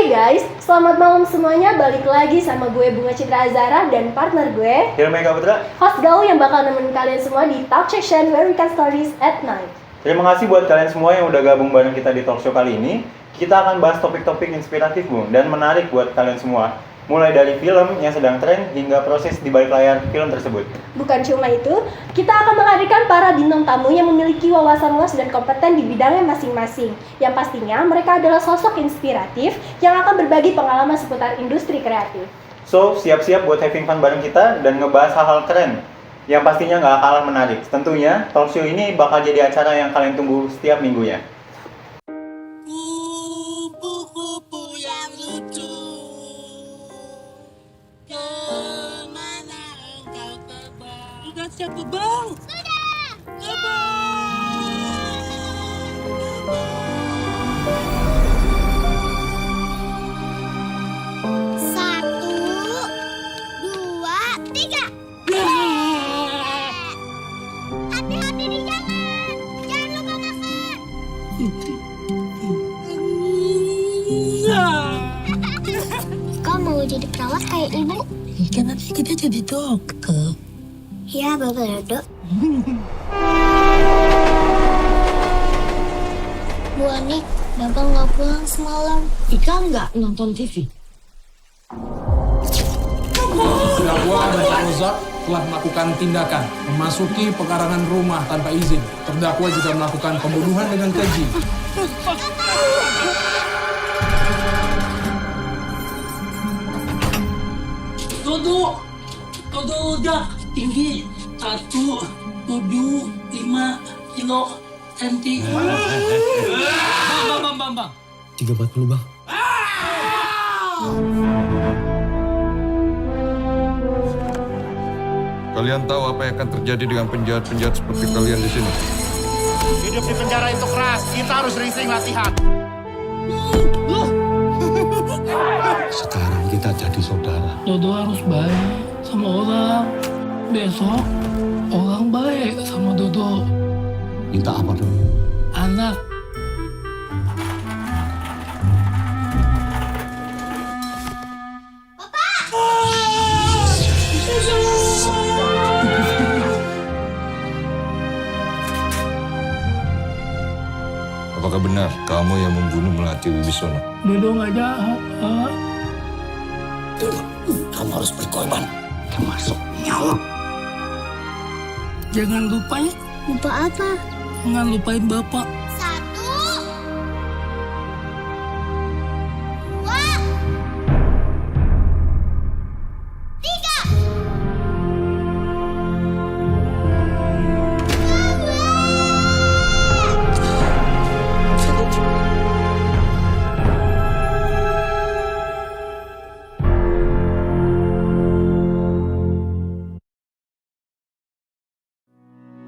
Hai guys, selamat malam semuanya. Balik lagi sama gue Bunga Citra Azara dan partner gue Hilmega Putra, host gaul yang bakal nemenin kalian semua di Talk Session where we can stories at night. terima kasih buat kalian semua yang udah gabung bareng kita di talk show kali ini. Kita akan bahas topik-topik inspiratif, Bung, dan menarik buat kalian semua. Mulai dari film yang sedang tren hingga proses di balik layar film tersebut. Bukan cuma itu, kita akan menghadirkan para bintang tamu yang memiliki wawasan luas dan kompeten di bidangnya masing-masing. Yang pastinya mereka adalah sosok inspiratif yang akan berbagi pengalaman seputar industri kreatif. So, siap-siap buat having fun bareng kita dan ngebahas hal-hal keren yang pastinya nggak kalah menarik. Tentunya, talk show ini bakal jadi acara yang kalian tunggu setiap minggunya. Kupu-kupu yang lucu, kemana engkau terbang? Sudah siap terbang? Sudah! Satu, dua, tiga. Hati-hati di jalan. Jangan lupa makan. Kau mau jadi perawat kayak ibu? Kan nanti kita jadi dokter. Ya, Bapak Dok. Bu Ani, Bapak nggak pulang semalam. Ika nggak nonton TV? Terdakwa dan Pak Rozak telah melakukan tindakan memasuki pekarangan rumah tanpa izin. Terdakwa juga melakukan pembunuhan dengan keji. Dodo udah tinggi 175 kilo senti. Bang. 340 bang. Kalian tahu apa yang akan terjadi dengan penjahat-penjahat seperti kalian di sini? Hidup di penjara itu keras, kita harus sering-sering latihan. Sekarang kita jadi saudara. Dodo harus baik sama orang. Besok orang baik sama Dodo. Minta apa dong? Anak. Apakah benar kamu yang membunuh Melati Wibisono? Dodo nggak jahat. Kamu harus berkorban, termasuk nyawa. Jangan lupa ya. Lupa apa? Jangan lupain Bapak. Satu, dua, tiga.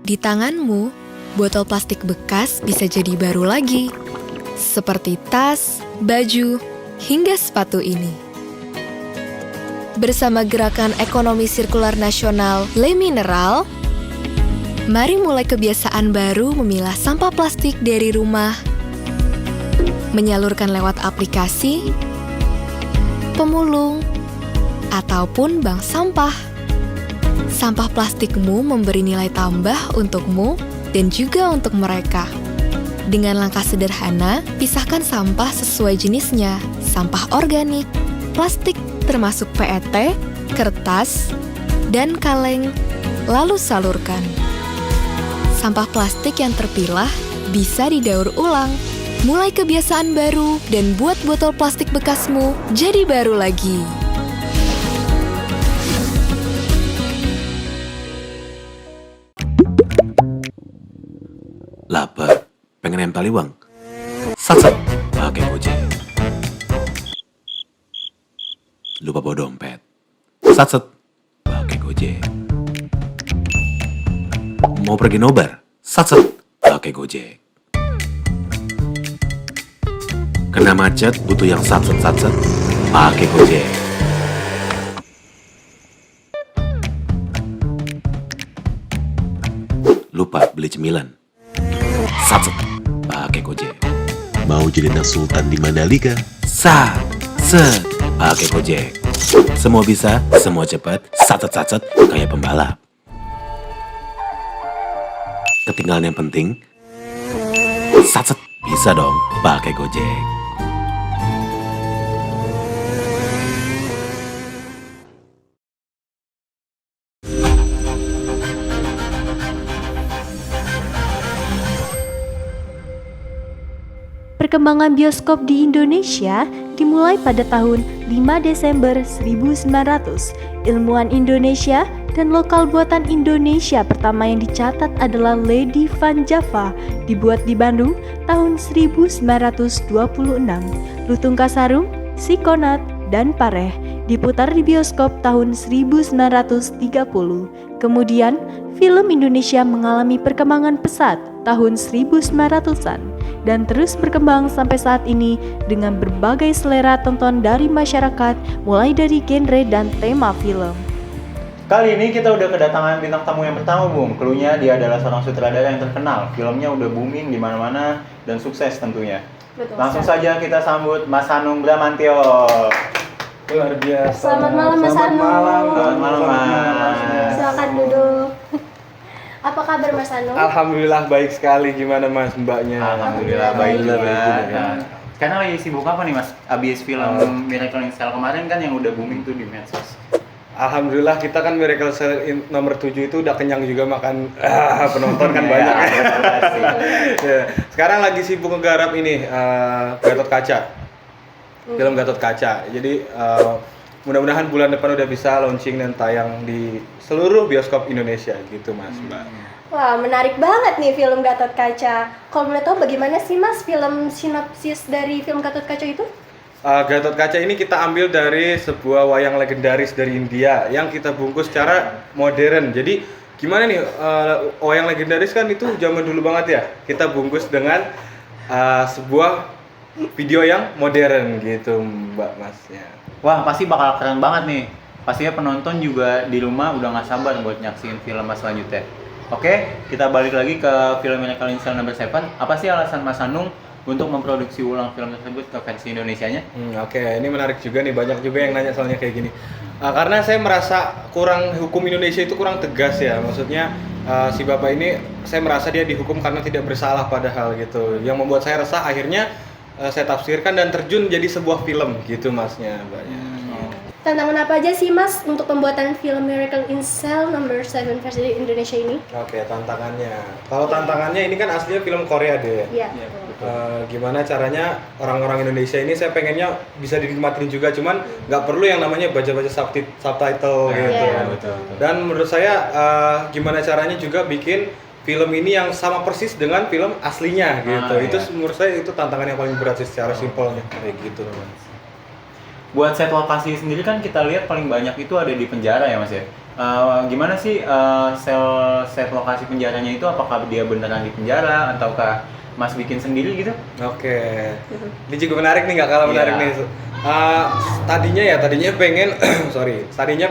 Di tanganmu, botol plastik bekas bisa jadi baru lagi. Seperti tas, baju, hingga sepatu ini. Bersama gerakan ekonomi sirkular nasional Le Mineral, mari mulai kebiasaan baru memilah sampah plastik dari rumah, menyalurkan lewat aplikasi, pemulung, ataupun bank sampah. Sampah plastikmu memberi nilai tambah untukmu dan juga untuk mereka. Dengan langkah sederhana, pisahkan sampah sesuai jenisnya, sampah organik, plastik termasuk PET, kertas, dan kaleng, lalu salurkan. Sampah plastik yang terpilah bisa didaur ulang. Mulai kebiasaan baru dan buat botol plastik bekasmu jadi baru lagi. Lapar, pengen nempel uang. Sat, pakai Gojek. Lupa bawa dompet. Sat, pakai Gojek. Mau pergi nobar? Sat, pakai Gojek. Kena macet, butuh yang sat, pakai Gojek. Lupa beli cemilan. Sat, pakai Gojek. Mau jadi anak sultan di Mandalika? Sat, Set, pakai Gojek. Semua bisa, semua cepat, sat-sat kayak pembalap. Ketinggalan yang penting, sat bisa dong pakai Gojek. Perkembangan bioskop di Indonesia dimulai pada tahun 5 Desember 1900. Ilmuwan Indonesia dan lokal buatan Indonesia pertama yang dicatat adalah Lady Van Java, dibuat di Bandung tahun 1926. Lutung Kasarung, Sikonat, dan Pareh diputar di bioskop tahun 1930. Kemudian, film Indonesia mengalami perkembangan pesat tahun 1900-an dan terus berkembang sampai saat ini dengan berbagai selera tonton dari masyarakat, mulai dari genre dan tema film. Kali ini kita udah kedatangan bintang tamu yang pertama, Bung. Cluenya dia adalah seorang sutradara yang terkenal. Filmnya udah booming di mana-mana dan sukses tentunya. Betul, Langsung saja kita sambut Mas Hanung Bramantyo. Luar biasa. Selamat malam, Mas Hanung. Selamat malam, Mas. Silakan duduk. Apa kabar, Mas Hanung? Alhamdulillah baik sekali. Gimana Mas, Mbaknya? Alhamdulillah baik juga. Ya. Sekarang lagi sibuk apa nih, Mas? Abis film Miracle in Cell kemarin kan yang udah booming tuh di medsos. Alhamdulillah kita kan Miracle Cell nomor 7 itu udah kenyang juga makan penonton kan banyak. Ya. Sekarang lagi sibuk ngegarap ini Gatot Kaca. Film Gatot Kaca. Jadi mudah-mudahan bulan depan udah bisa launching dan tayang di seluruh bioskop Indonesia gitu, Mas, Mbak. Wah, menarik banget nih film Gatot Kaca. Kalau boleh tahu bagaimana sih, Mas, film sinopsis dari film Gatot Kaca itu? Gatot Kaca ini kita ambil dari sebuah wayang legendaris dari India yang kita bungkus secara modern. Jadi gimana nih, wayang legendaris kan itu zaman dulu banget ya. Kita bungkus dengan sebuah video yang modern gitu, Mbak, Mas ya. Wah, pasti bakal keren banget nih. Pastinya penonton juga di rumah udah gak sabar buat nyaksiin film Mas selanjutnya. Oke, kita balik lagi ke film Miracle in Cell No. 7. Apa sih alasan Mas Hanung untuk memproduksi ulang film tersebut ke versi Indonesianya? Oke, ini menarik juga nih, banyak juga yang nanya soalnya kayak gini. Karena saya merasa hukum Indonesia itu kurang tegas ya, maksudnya si bapak ini saya merasa dia dihukum karena tidak bersalah padahal gitu. Yang membuat saya resah akhirnya saya tafsirkan dan terjun jadi sebuah film gitu, Masnya, Mbaknya. Tantangan apa aja sih, Mas, untuk pembuatan film Miracle in Cell No. 7 versi Indonesia ini? Oke, tantangannya. Kalau tantangannya ini kan aslinya film Korea deh. Iya. Gimana caranya orang-orang Indonesia ini saya pengennya bisa dinikmatin juga, cuman nggak perlu yang namanya baca-baca subtitle gitu. Iya. Betul. Dan menurut saya gimana caranya juga bikin film ini yang sama persis dengan film aslinya gitu. Itu menurut saya itu tantangan yang paling berat sih secara simpelnya kayak gitu. Buat set lokasi sendiri kan kita lihat paling banyak itu ada di penjara ya, Mas ya. Gimana sih set lokasi penjaranya itu? Apakah dia beneran di penjara ataukah Mas bikin sendiri gitu? Oke. Ini juga menarik nih, nggak kalah menarik nih. Tadinya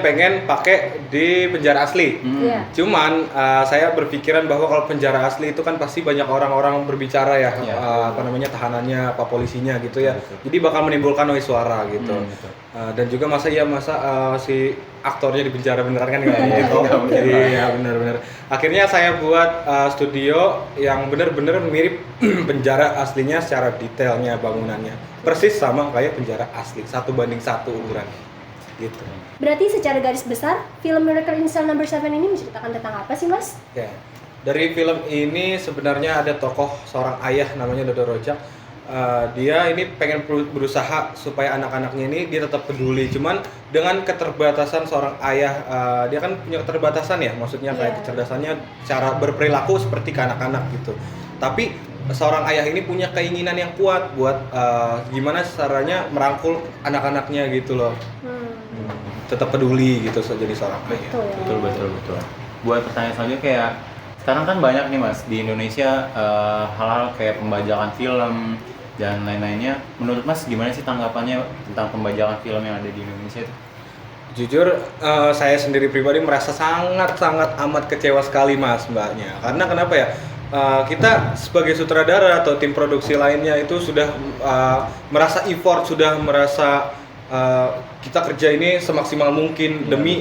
pengen pakai di penjara asli. Cuman saya berpikiran bahwa kalau penjara asli itu kan pasti banyak orang-orang berbicara ya, tahanannya, apa polisinya gitu ya. Jadi bakal menimbulkan noise suara gitu. Dan juga si aktornya di penjara beneran kan nggak gitu. Iya benar-benar. Akhirnya saya buat studio yang bener-bener mirip penjara aslinya secara detailnya, bangunannya persis sama kayak penjara asli, 1:1 ukuran gitu. Berarti secara garis besar film Miracle in Cell No. 7 ini menceritakan tentang apa sih, Mas? Ya. Dari film ini sebenarnya ada tokoh seorang ayah namanya Dodo Rojak. Dia ini pengen berusaha supaya anak-anaknya ini dia tetap peduli, cuman dengan keterbatasan seorang ayah, dia kan punya keterbatasan ya, maksudnya kayak kecerdasannya cara berperilaku seperti ke anak-anak gitu. Tapi seorang ayah ini punya keinginan yang kuat buat gimana caranya merangkul anak-anaknya gitu loh. Tetap peduli gitu jadi seorang ayah. Betul. Buat pertanyaan selanjutnya, kayak sekarang kan banyak nih, Mas, di Indonesia hal-hal kayak pembajakan film dan lain-lainnya. Menurut Mas gimana sih tanggapannya tentang pembajakan film yang ada di Indonesia itu? Jujur saya sendiri pribadi merasa sangat amat kecewa sekali, Mas, Mbaknya. Karena kenapa ya? Kita sebagai sutradara atau tim produksi lainnya itu sudah merasa effort, sudah merasa kita kerja ini semaksimal mungkin demi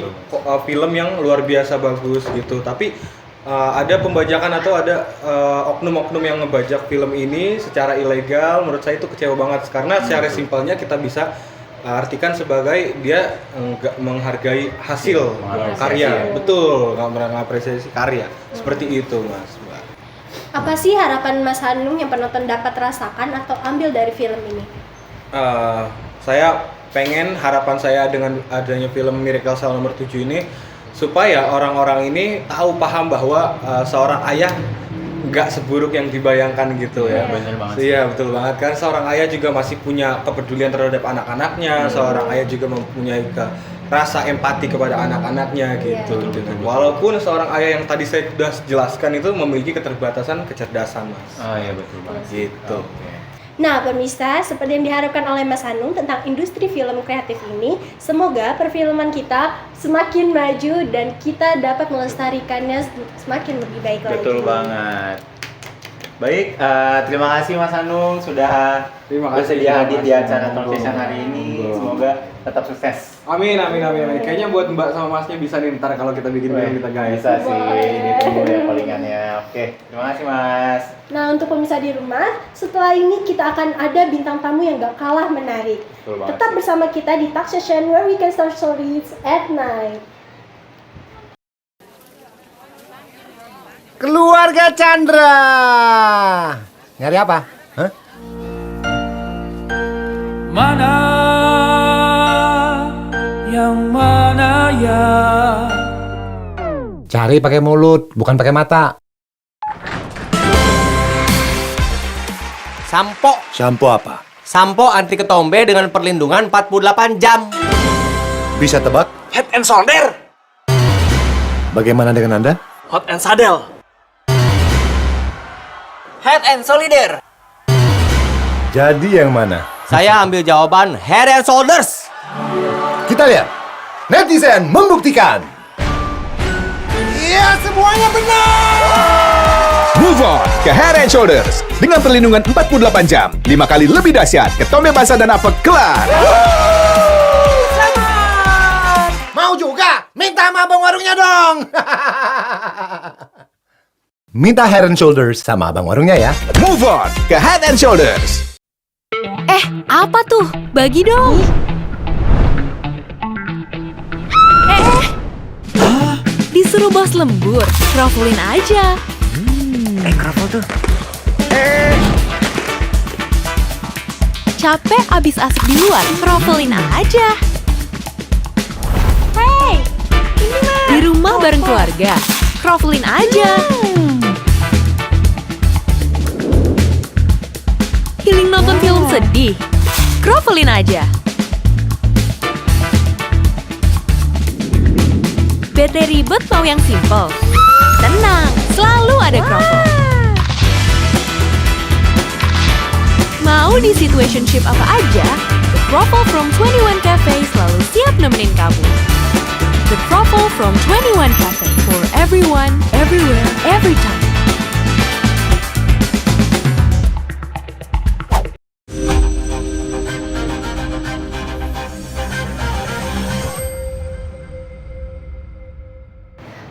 film yang luar biasa bagus gitu. Tapi ada pembajakan atau ada oknum-oknum yang ngebajak film ini secara ilegal. Menurut saya itu kecewa banget karena secara simpelnya kita bisa artikan sebagai dia nggak menghargai hasil karya. Betul, nggak mengapresiasi karya. Seperti itu, Mas. Apa sih harapan Mas Hanung yang penonton dapat rasakan atau ambil dari film ini? Saya pengen, harapan saya dengan adanya film Miracle Cell nomor 7 ini supaya orang-orang ini paham bahwa seorang ayah nggak seburuk yang dibayangkan gitu ya. Bener banget. Iya, betul banget kan. Seorang ayah juga masih punya kepedulian terhadap anak-anaknya. Seorang ayah juga mempunyai rasa empati kepada anak-anaknya gitu. Walaupun seorang ayah yang tadi saya sudah jelaskan itu memiliki keterbatasan kecerdasan, Mas. Iya betul banget. Gitu. Nah, pemirsa, seperti yang diharapkan oleh Mas Hanung tentang industri film kreatif ini, semoga perfilman kita semakin maju dan kita dapat melestarikannya semakin lebih baik lagi. Betul banget. Baik, terima kasih Mas Hanung sudah bersedia hadir di acara Talk Session hari ini. Semoga tetap sukses. Amin. Kayaknya buat Mbak sama Masnya bisa nih ntar kalau kita bikin film kita guys. Bisa sih, ditunggu ya callingannya. Oke, terima kasih Mas. Nah, untuk pemirsa di rumah, setelah ini kita akan ada bintang tamu yang gak kalah menarik. Tetap bersama kita di Talk Session where we can start stories at night. Keluarga Chandra. Nyari apa? Hah? Mana yang mana ya? Cari pakai mulut, bukan pakai mata. Sampo. Sampo apa? Sampo anti ketombe dengan perlindungan 48 jam. Bisa tebak? Head and Shoulder. Bagaimana dengan Anda? Hot and Saddle. Head and Solider. Jadi yang mana? Saya ambil jawaban Head and Shoulders. Kita lihat. Netizen membuktikan. Iya, semuanya benar. Move on ke Head and Shoulders dengan perlindungan 48 jam, 5 kali lebih dahsyat. Ketombe basah dan apek kelar. Selamat. Mau juga? Minta sama abang warungnya dong. Minta Head and Shoulders sama abang warungnya ya. Move on ke Head and Shoulders. Apa tuh? Bagi dong. Disuruh bos lembur, krovelin aja. Krovel tuh. Capek abis asik di luar, krovelin aja. Hey, ini mah. Di rumah bareng keluarga, krovelin aja. Healing nonton film sedih, krovelin aja. Bete ribet mau yang simple? Tenang, selalu ada krovel. Mau di situationship apa aja, The Krovel from 21 Cafe selalu siap nemenin kamu. The Krovel from 21 Cafe for everyone, everywhere, every time.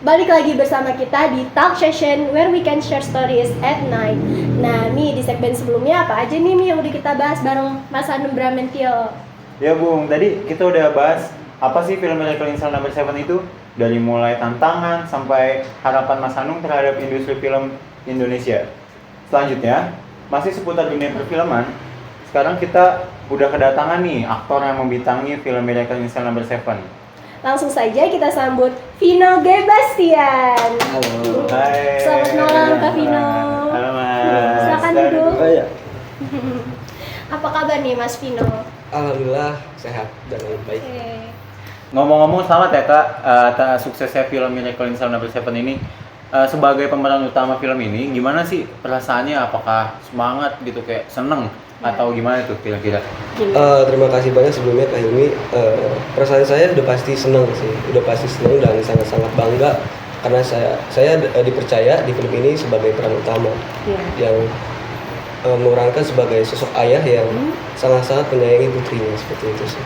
Balik lagi bersama kita di Talk Session where we can share stories at night. Nah, Mi, di segmen sebelumnya apa aja nih, Mi, yang udah kita bahas bareng Mas Hanung Bramantio? Ya Bung, tadi kita udah bahas apa sih film Miracle in Cell No. 7 itu? Dari mulai tantangan sampai harapan Mas Hanung terhadap industri film Indonesia. Selanjutnya, masih seputar dunia perfilman. Sekarang kita udah kedatangan nih aktor yang membintangi film Miracle in Cell No. 7. Langsung saja kita sambut Vino G. Bastian. Halo. Hai. Selamat malam Kak Vino. Halo Mas. Silakan duduk. Ya. Apa kabar nih Mas Vino? Alhamdulillah sehat dan baik. Ngomong-ngomong selamat ya Kak atas suksesnya film Miracle in Cell No. 7 ini. Sebagai pemeran utama film ini, gimana sih perasaannya? Apakah semangat gitu, kayak seneng? Atau gimana tuh kira-kira? Terima kasih banyak sebelumnya Kak Hilmi. Perasaan saya udah pasti senang sih, udah pasti senang dan sangat-sangat bangga karena saya dipercaya di film ini sebagai peran utama yang memerankan sebagai sosok ayah yang sangat-sangat menyayangi putrinya, seperti itu sih.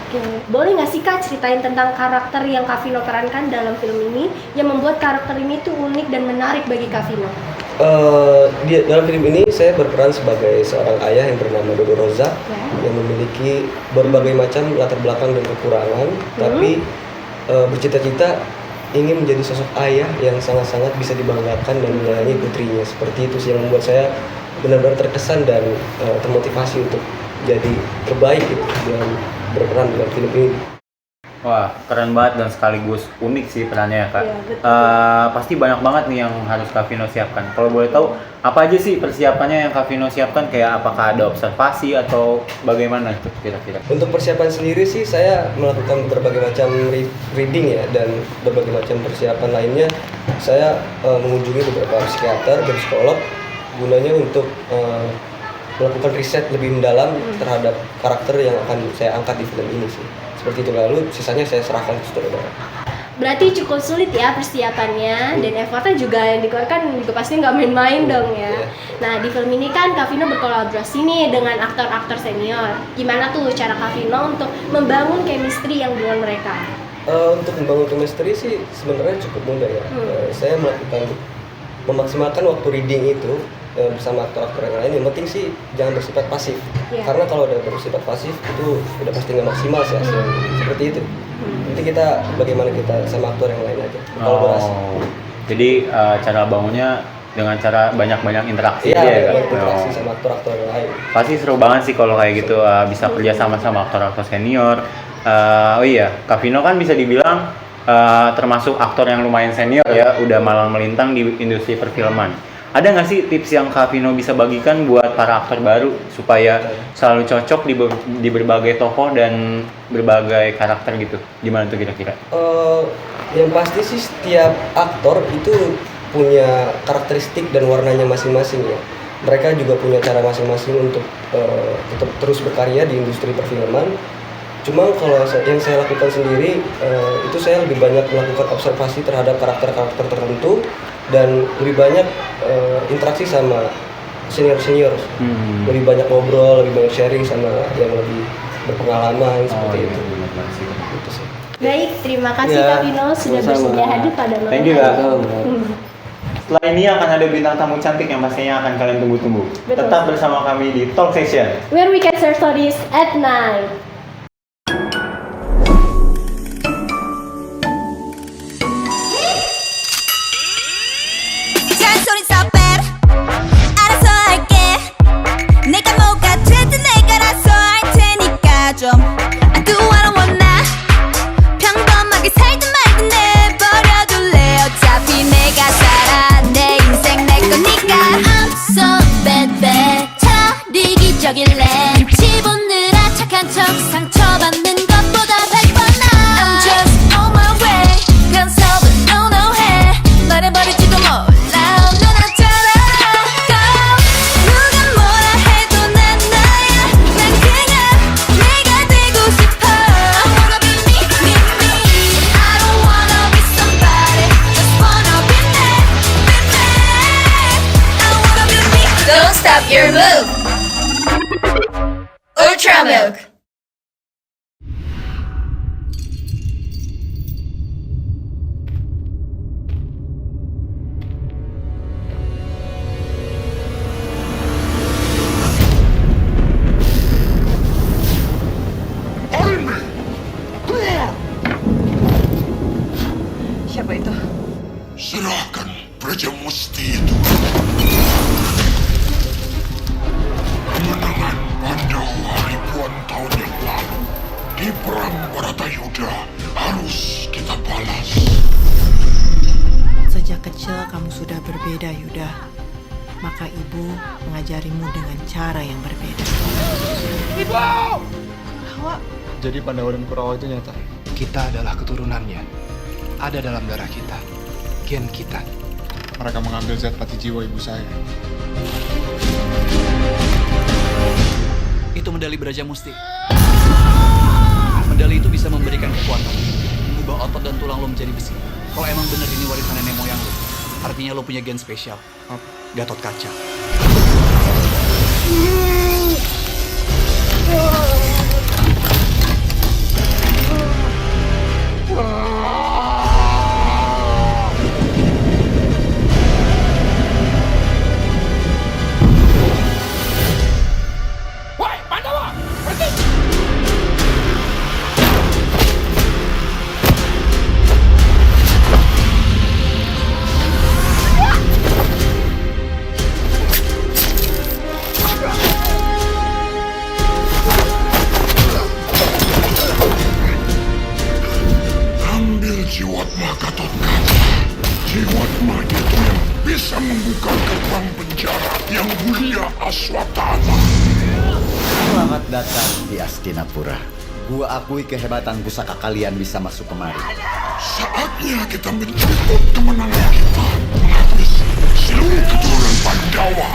Oke, boleh nggak sih Kak ceritain tentang karakter yang Kak Vino perankan dalam film ini yang membuat karakter ini tuh unik dan menarik bagi Kak Vino? Dalam film ini saya berperan sebagai seorang ayah yang bernama Dodo Roza yang memiliki berbagai macam latar belakang dan kekurangan, tapi bercita-cita ingin menjadi sosok ayah yang sangat-sangat bisa dibanggakan dan menyayangi putrinya. Seperti itu sih yang membuat saya benar-benar terkesan dan termotivasi untuk jadi terbaik gitu dalam berperan dalam film ini. Wah, keren banget dan sekaligus unik sih perannya ya Kak. Iya, betul. Pasti banyak banget nih yang harus Kak Vino siapkan. Kalau boleh tahu, apa aja sih persiapannya yang Kak Vino siapkan? Kayak apakah ada observasi atau bagaimana itu kira-kira? Untuk persiapan sendiri sih saya melakukan berbagai macam reading ya, dan berbagai macam persiapan lainnya. Saya mengunjungi beberapa psikiater dan psikolog gunanya untuk melakukan riset lebih mendalam terhadap karakter yang akan saya angkat di film ini sih. Seperti itu, lalu sisanya saya serahkan ke sutradara. Berarti cukup sulit ya persiapannya dan effortnya juga yang dikeluarkan juga pasti nggak main-main dong ya. Nah di film ini kan Kak Vino berkolaborasi nih dengan aktor-aktor senior. Gimana tuh cara Kak Vino untuk membangun chemistry yang dengan mereka? Untuk membangun chemistry sih sebenarnya cukup mudah ya. Saya memaksimalkan waktu reading itu bersama aktor-aktor yang lain. Yang penting sih jangan bersifat pasif, karena kalau udah bersifat pasif itu udah pasti nggak maksimal sih hasilnya. Seperti itu. Nanti kita bagaimana kita sama aktor yang lain aja kolaborasi. Jadi cara bangunnya dengan cara banyak-banyak interaksi ya kan? interaksi sama aktor-aktor yang lain. Pasti seru banget sih kalau kayak gitu bisa kerja sama aktor-aktor senior. Oh iya, Kak Vino kan bisa dibilang termasuk aktor yang lumayan senior ya, udah malang melintang di industri perfilman. Ada nggak sih tips yang Kak Vino bisa bagikan buat para aktor baru supaya selalu cocok di berbagai tokoh dan berbagai karakter gitu? Gimana tuh kira-kira? Yang pasti sih setiap aktor itu punya karakteristik dan warnanya masing-masing ya. Mereka juga punya cara masing-masing untuk tetap terus berkarya di industri perfilman. Cuma kalau yang saya lakukan sendiri itu saya lebih banyak melakukan observasi terhadap karakter-karakter tertentu dan lebih banyak interaksi sama senior-senior. Lebih banyak ngobrol, lebih banyak sharing sama yang lebih berpengalaman seperti itu. Gitu sih. Baik, terima kasih Kak Vino sudah bersedia hadir pada malam Thank you, Kak. hari. Setelah ini akan ada bintang tamu cantik yang pastinya akan kalian tunggu-tunggu. Tetap bersama kami di Talk Session, where we can share stories at night. Your move. Ultra Milk. Siapa itu? Serahkan Praja Musti itu. Kemenangan Pandawa ribuan tahun yang lalu di Perang Baratayuda harus kita balas. Sejak kecil kamu sudah berbeda, Yuda. Maka ibu mengajarimu dengan cara yang berbeda. Ibu! Kurawa. Jadi Pandawa dan Kurawa itu nyata. Kita adalah keturunannya. Ada dalam darah kita. Gen kita. Mereka mengambil zat pati jiwa ibu saya. Itu medali Braja Musti. Medali itu bisa memberikan kekuatan, mengubah otot dan tulang lo menjadi besi. Kalau emang bener ini warisan nenek moyang lo, artinya lo punya gen spesial, Gatot Kaca. Ambil jiwatma Gatot Kaca. Jiwatma itu yang bisa membuka gerbang penjara yang mulia Aswatama. Selamat datang di Astinapura. Gua akui kehebatan pusaka kalian bisa masuk kemari. Saatnya kita menjemput kemenangan kita menghabisi seluruh keturunan Pandawa.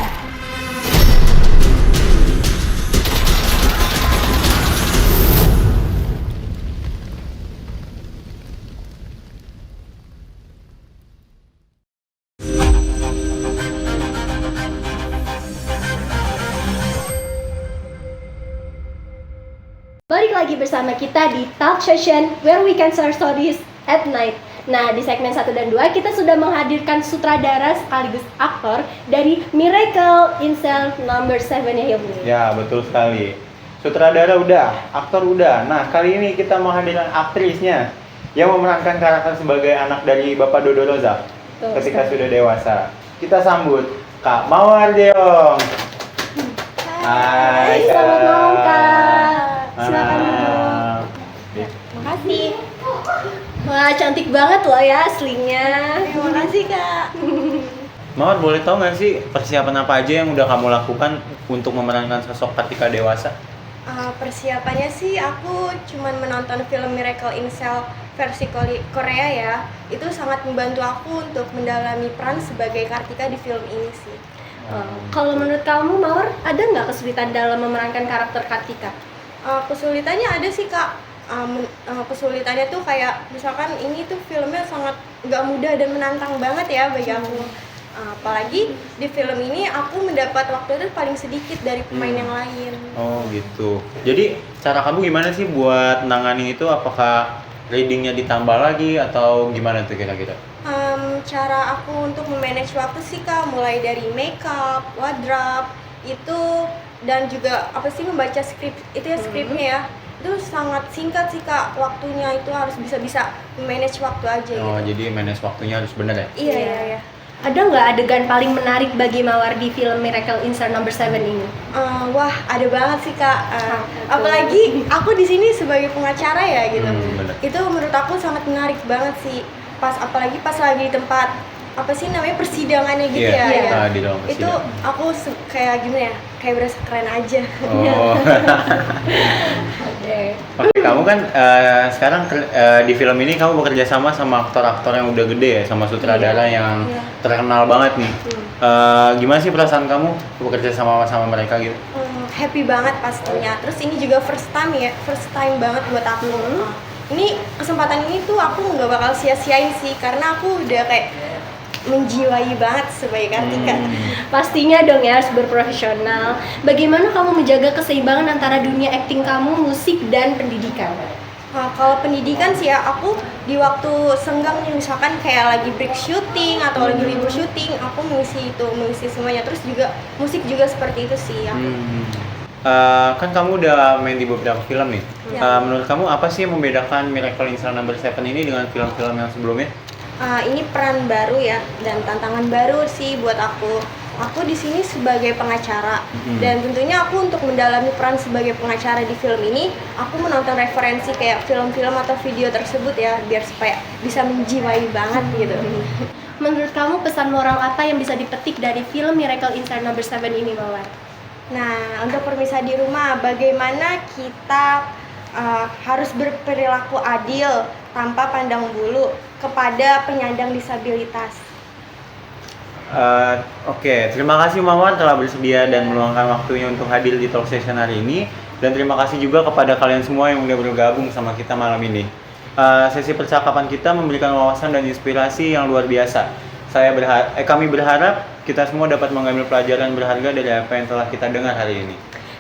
Balik lagi bersama kita di Talk Session where we can share stories at night. Nah, di segmen 1 dan 2 kita sudah menghadirkan sutradara sekaligus aktor dari Miracle in Cell No. 7 ya Hilmi. Ya, betul sekali. Sutradara udah, aktor udah. Nah, kali ini kita menghadirkan aktrisnya yang memerankan karakter sebagai anak dari Bapak Dodo Rozak ketika sudah dewasa. Kita sambut Kak Mawar Deong. Hai, selamat malam Kak. Silakan. Makasih. Wah, cantik banget loh ya aslinya. Terima kasih Kak. Mawar, boleh tahu nggak sih persiapan apa aja yang udah kamu lakukan untuk memerankan sosok Kartika dewasa? Persiapannya sih aku cuman menonton film Miracle in Cell versi Korea ya. Itu sangat membantu aku untuk mendalami peran sebagai Kartika di film ini sih. Kalau menurut kamu Mawar, ada nggak kesulitan dalam memerankan karakter Kartika? Kesulitannya ada sih Kak. Kesulitannya tuh kayak misalkan ini tuh filmnya sangat nggak mudah dan menantang banget ya bagi aku. Apalagi di film ini aku mendapat waktu itu paling sedikit dari pemain yang lain. Oh gitu. Jadi cara kamu gimana sih buat nanganin itu? Apakah readingnya ditambah lagi atau gimana tuh kira-kira? Cara aku untuk memanage waktu sih Kak, mulai dari makeup, wardrobe itu, dan juga apa sih membaca skrip itu ya, skripnya ya. Itu sangat singkat sih Kak, waktunya itu harus bisa manage waktu aja gitu. Oh, jadi manage waktunya harus benar ya? Iya. Ada nggak adegan paling menarik bagi Mawar di film Miracle in Cell No. 7 ini? Wah, ada banget sih Kak. Apalagi aku di sini sebagai pengacara ya gitu. Itu menurut aku sangat menarik banget sih. Apalagi pas lagi di tempat apa sih namanya persidangannya gitu ya. Di dalam persidangan. Itu aku kayak gimana ya? Kayak berasa keren aja. Oh. Oke, kamu kan sekarang di film ini kamu bekerja sama aktor-aktor yang udah gede ya, sama sutradara yang terkenal banget nih. Gimana sih perasaan kamu bekerja sama mereka gitu? Happy banget pastinya. Terus ini juga first time banget buat aku. Ini kesempatan ini tuh aku nggak bakal sia-siain sih, karena aku udah kayak menjiwai banget sebagai Kartika. Pastinya dong ya, harus berprofesional. Bagaimana kamu menjaga keseimbangan antara dunia akting kamu, musik, dan pendidikan? Kalau pendidikan sih ya, aku di waktu senggang nih, misalkan kayak lagi break syuting atau lagi libur syuting, aku mengisi semuanya. Terus juga musik juga seperti itu sih. Kan kamu udah main di beberapa film nih. Menurut kamu apa sih yang membedakan Miracle in Cell No. 7 ini dengan film-film yang sebelumnya? Ini peran baru ya, dan tantangan baru sih buat aku. Aku di sini sebagai pengacara, dan tentunya aku untuk mendalami peran sebagai pengacara di film ini, aku menonton referensi kayak film-film atau video tersebut ya, biar supaya bisa menjiwai banget gitu. Menurut kamu pesan moral apa yang bisa dipetik dari film Miracle in Cell No. 7 ini, Mawar? Nah, untuk pemirsa di rumah, bagaimana kita harus berperilaku adil tanpa pandang bulu kepada penyandang disabilitas. Oke, terima kasih Mawar telah bersedia dan meluangkan waktunya untuk hadir di Talk Session hari ini. Dan terima kasih juga kepada kalian semua yang udah bergabung sama kita malam ini. Sesi percakapan kita memberikan wawasan dan inspirasi yang luar biasa. Kami berharap kita semua dapat mengambil pelajaran berharga dari apa yang telah kita dengar hari ini.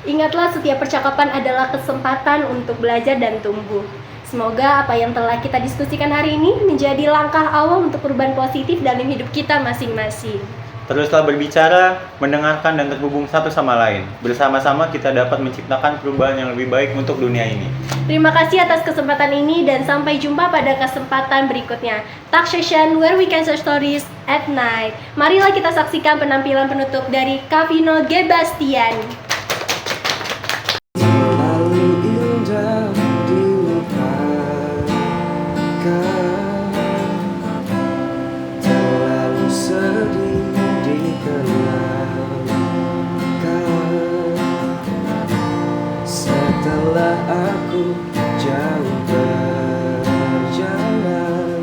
Ingatlah, setiap percakapan adalah kesempatan untuk belajar dan tumbuh. Semoga apa yang telah kita diskusikan hari ini menjadi langkah awal untuk perubahan positif dalam hidup kita masing-masing. Teruslah berbicara, mendengarkan, dan terhubung satu sama lain. Bersama-sama kita dapat menciptakan perubahan yang lebih baik untuk dunia ini. Terima kasih atas kesempatan ini dan sampai jumpa pada kesempatan berikutnya. Talk session where we can share stories at night. Marilah kita saksikan penampilan penutup dari Kavino G. Bastian. Setelah aku jauh berjalan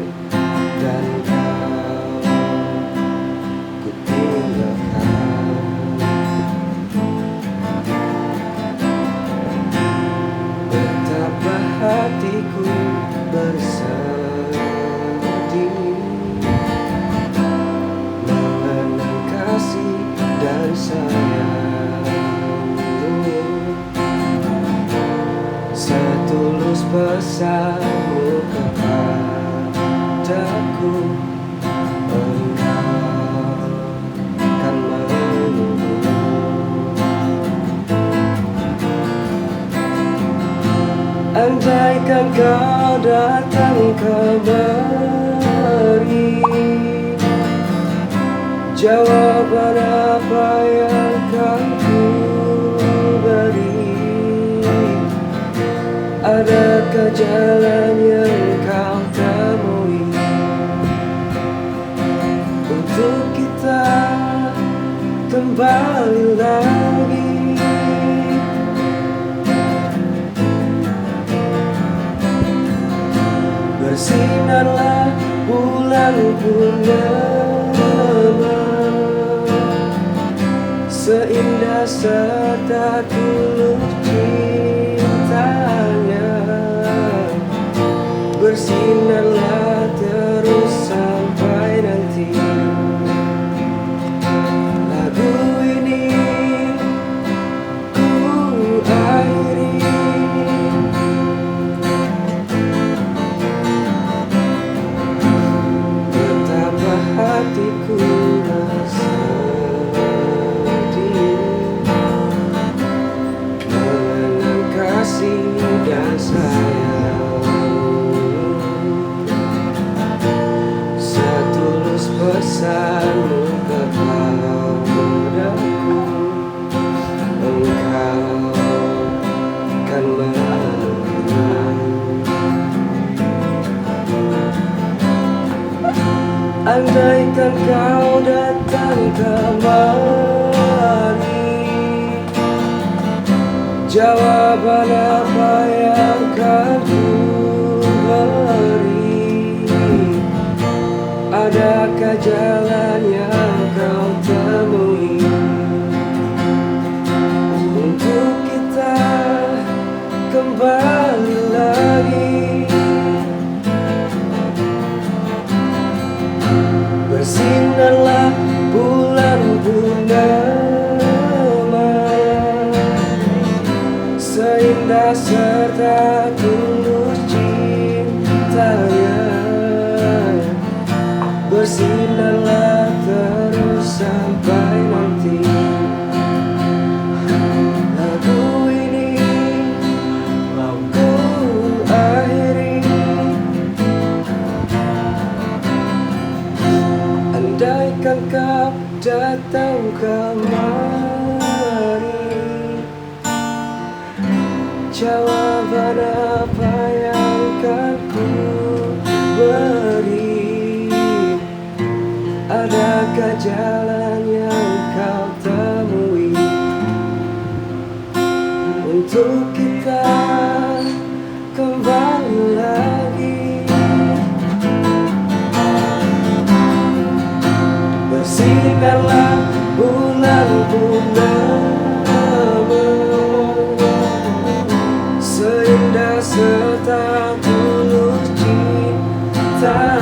dan kau ku tinggalkan, betapa hatiku bersedih mengenang kasih dan sayangmu. Setulus pesanmu kepadaku, engkau kan menunggu. Andaikan kau datang kemari, jawaban apa yang kau beri? Adakah jalan yang kau temui untuk kita kembali lagi? Bersinarlah bulan purnama, seindah serta tulus cintanya. Bersinarlah terus sampai nanti lagu ini ku akhiri. Betapa hatiku sedih mengenang kasih dan sayang. Setulus pesanmu kepadaku, engkau kan menunggu. Andaikan kau datang kemari, jawaban apa yang akan ku beri? Adakah jalan yang kau temui untuk kita kembali lagi? Bersinarlah bulan purnama, seindah serta tulus cintanya. Bersinarlah terus sampai nanti lagu ini ku akhiri. Andaikan kau datang kemari, jawaban apa yang akan ku beri? Adakah jalan yang kau temui untuk kita kembali lagi? Bersinarlah bulan purnama, seindah serta tulus cinta.